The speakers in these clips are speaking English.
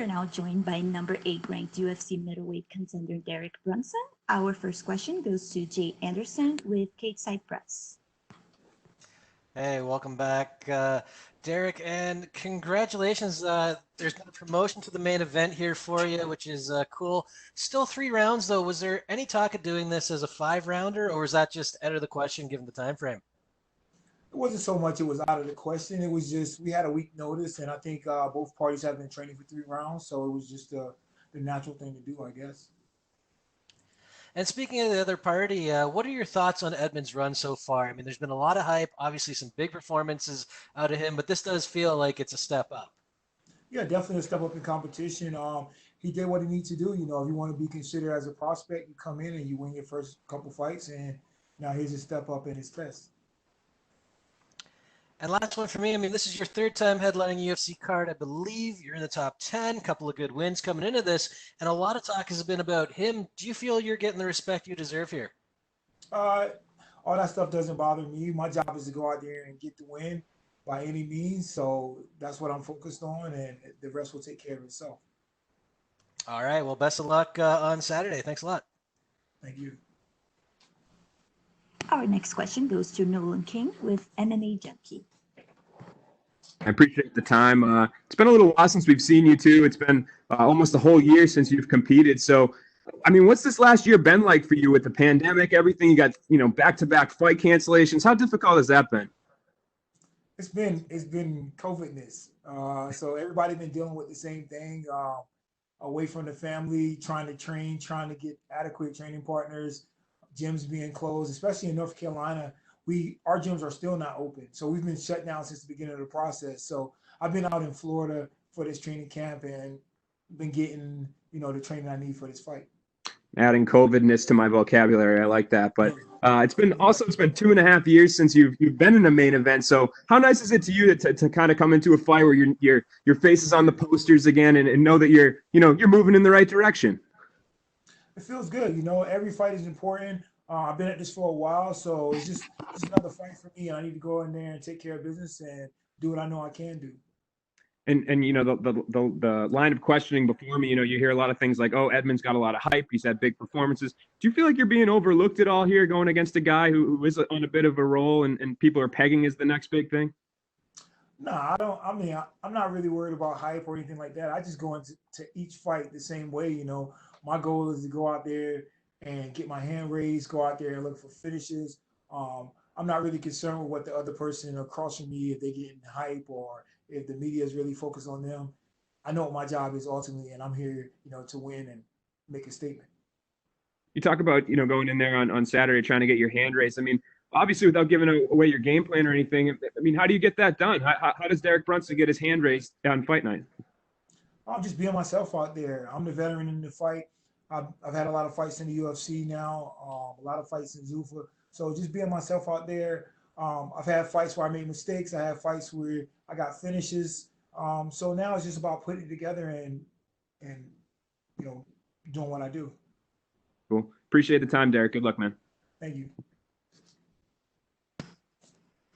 are now joined by number 8 ranked UFC middleweight contender Derek Brunson. Our first question goes to Jay Anderson with Cage Side Press. Hey, welcome back, Derek, and congratulations. There's been a promotion to the main event here for you, which is cool. Still 3 rounds, though. Was there any talk of doing this as a 5-rounder, or was that just out of the question given the time frame? It wasn't so much it was out of the question. It was just we had a week notice, and I think both parties have been training for 3 rounds, so it was just the natural thing to do, I guess. And speaking of the other party, what are your thoughts on Edmond's run so far? I mean, there's been a lot of hype, obviously some big performances out of him, but this does feel like it's a step up. Yeah, definitely a step up in competition. He did what he needs to do. You know, if you want to be considered as a prospect, you come in and you win your first couple fights, and now here's a step up in his test. And last one for me, I mean, this is your third time headlining UFC card. I believe you're in the top 10, couple of good wins coming into this, and a lot of talk has been about him. Do you feel you're getting the respect you deserve here? Uh, all that stuff doesn't bother me. My job is to go out there and get the win by any means. So that's what I'm focused on, and the rest will take care of itself. All right, well, best of luck on Saturday. Thanks a lot. Thank you. Our next question goes to Nolan King with MMA Junkie. I appreciate the time. It's been a little while since we've seen you two. It's been almost a whole year since you've competed. So, I mean, what's this last year been like for you with the pandemic, everything? You got, back-to-back fight cancellations. How difficult has that been? It's been COVIDness. So everybody's been dealing with the same thing. Away from the family, trying to train, trying to get adequate training partners, gyms being closed, especially in North Carolina. Our gyms are still not open. So we've been shut down since the beginning of the process. So I've been out in Florida for this training camp and been getting, the training I need for this fight. Adding COVIDness to my vocabulary, I like that. But it's been 2.5 years since you've been in a main event. So how nice is it to you to kind of come into a fight where your face is on the posters again and know that you're moving in the right direction? It feels good. Every fight is important. I've been at this for a while, so it's just another fight for me. I need to go in there and take care of business and do what I know I can do. And the line of questioning before me, you hear a lot of things like, oh, Edmond's got a lot of hype. He's had big performances. Do you feel like you're being overlooked at all here going against a guy who is on a bit of a roll and people are pegging as the next big thing? No, I don't. I mean, I'm not really worried about hype or anything like that. I just go into each fight the same way. My goal is to go out there and get my hand raised, go out there and look for finishes. I'm not really concerned with what the other person across from me, if they're getting hype or if the media is really focused on them. I know what my job is ultimately, and I'm here, to win and make a statement. You talk about, going in there on Saturday trying to get your hand raised. I mean, obviously without giving away your game plan or anything, I mean, how do you get that done? How does Derek Brunson get his hand raised on fight night? I'm just being myself out there. I'm the veteran in the fight. I've had a lot of fights in the UFC now, a lot of fights in Zuffa. So just being myself out there. I've had fights where I made mistakes. I have fights where I got finishes. So now it's just about putting it together and doing what I do. Cool. Appreciate the time, Derek. Good luck, man. Thank you.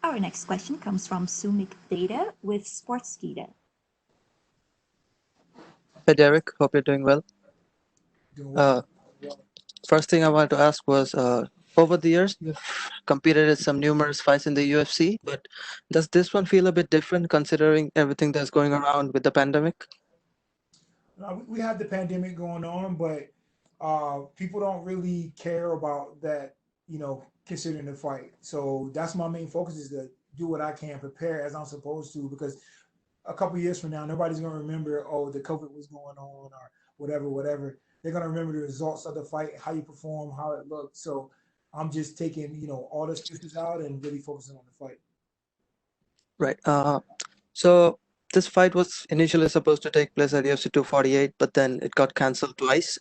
Our next question comes from Sumik Data with Sportskeeda. Hey Derek, hope you're doing well. Doing well. First thing I wanted to ask was, over the years, you've competed in some numerous fights in the UFC, but does this one feel a bit different considering everything that's going around with the pandemic? We have the pandemic going on, but people don't really care about that, considering the fight. So that's my main focus, is to do what I can, prepare as I'm supposed to, because a couple years from now, nobody's going to remember, oh, the COVID was going on or whatever. They're going to remember the results of the fight, how you perform, how it looked. So I'm just taking, all the excuses out and really focusing on the fight. Right. So this fight was initially supposed to take place at UFC 248, but then it got canceled twice.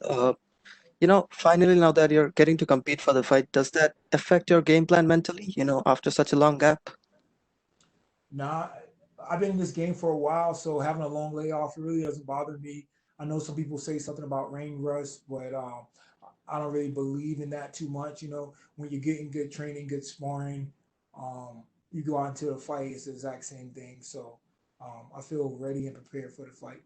Finally, now that you're getting to compete for the fight, does that affect your game plan mentally, after such a long gap? Nah, I've been in this game for a while, so having a long layoff really doesn't bother me. I know some people say something about rain rust, but I don't really believe in that too much. When you're getting good training, good sparring, you go out into a fight, it's the exact same thing. So I feel ready and prepared for the fight.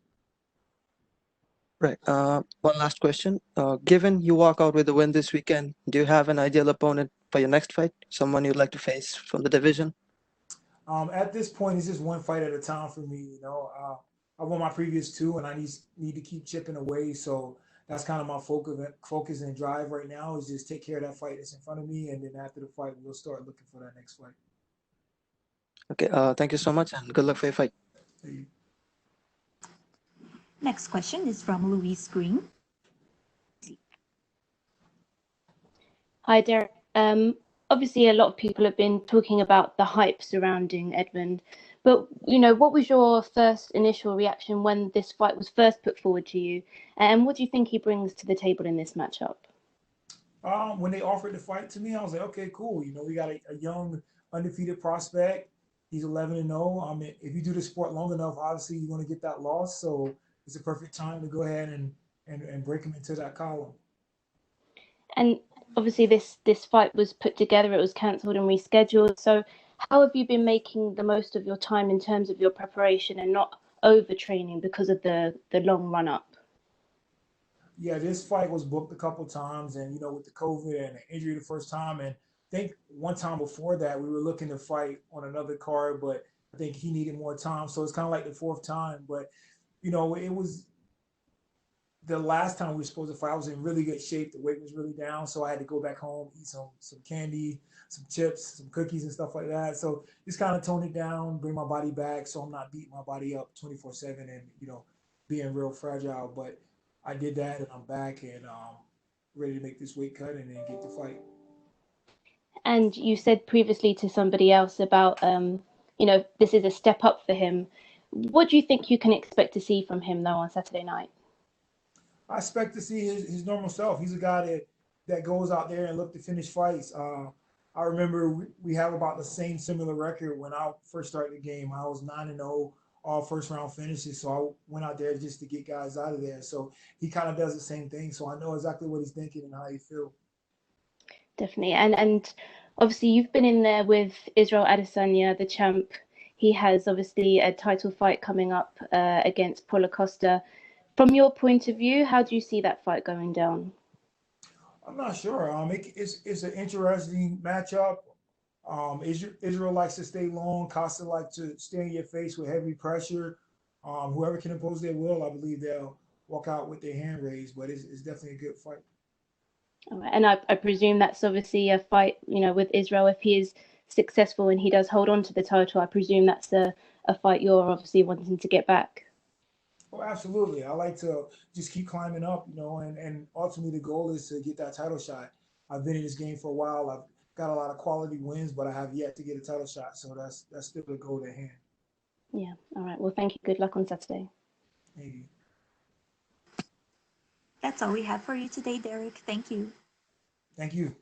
Right. One last question. Given you walk out with a win this weekend, do you have an ideal opponent for your next fight? Someone you'd like to face from the division? At this point, it's just one fight at a time for me. You know, I won my previous two, and I need to keep chipping away. So that's kind of my focus and drive right now is just take care of that fight that's in front of me, and then after the fight, we'll start looking for that next fight. Okay. Thank you so much, and good luck for your fight. Thank you. Next question is from Louise Green. Hi, Derek. Obviously, a lot of people have been talking about the hype surrounding Edmond, but what was your first initial reaction when this fight was first put forward to you, and what do you think he brings to the table in this matchup? When they offered the fight to me, I was like, okay, cool. You know, we got a young, undefeated prospect. He's 11-0. I mean, if you do the sport long enough, obviously you're going to get that loss. So it's a perfect time to go ahead and break him into that column. And obviously, this fight was put together. It was cancelled and rescheduled. So, how have you been making the most of your time in terms of your preparation and not overtraining because of the long run up? Yeah, this fight was booked a couple times, and with the COVID and the injury the first time, and I think one time before that we were looking to fight on another card, but I think he needed more time, so it's kind of like the fourth time. But it was the last time we were supposed to fight. I was in really good shape. The weight was really down, so I had to go back home, eat some candy, some chips, some cookies, and stuff like that. So just kind of tone it down, bring my body back, so I'm not beating my body up 24/7 and being real fragile. But I did that, and I'm back and ready to make this weight cut and then get the fight. And you said previously to somebody else about, this is a step up for him. What do you think you can expect to see from him, though, on Saturday night? I expect to see his normal self. He's a guy that goes out there and look to finish fights. I remember we have about the same similar record when I first started the game. I was 9-0, all first round finishes. So I went out there just to get guys out of there. So he kind of does the same thing. So I know exactly what he's thinking and how he feels. Definitely. And obviously you've been in there with Israel Adesanya, the champ. He has obviously a title fight coming up against Paulo Costa. From your point of view, how do you see that fight going down? I'm not sure. It's an interesting matchup. Israel likes to stay long. Costa likes to stay in your face with heavy pressure. Whoever can impose their will, I believe they'll walk out with their hand raised. But it's definitely a good fight. And I presume that's obviously a fight, with Israel. If he is successful and he does hold on to the title, I presume that's a fight you're obviously wanting to get back. Oh, absolutely. I like to just keep climbing up, and ultimately the goal is to get that title shot. I've been in this game for a while. I've got a lot of quality wins, but I have yet to get a title shot. So that's still the goal at hand. Yeah. All right. Well, thank you. Good luck on Saturday. Thank you. That's all we have for you today, Derek. Thank you. Thank you.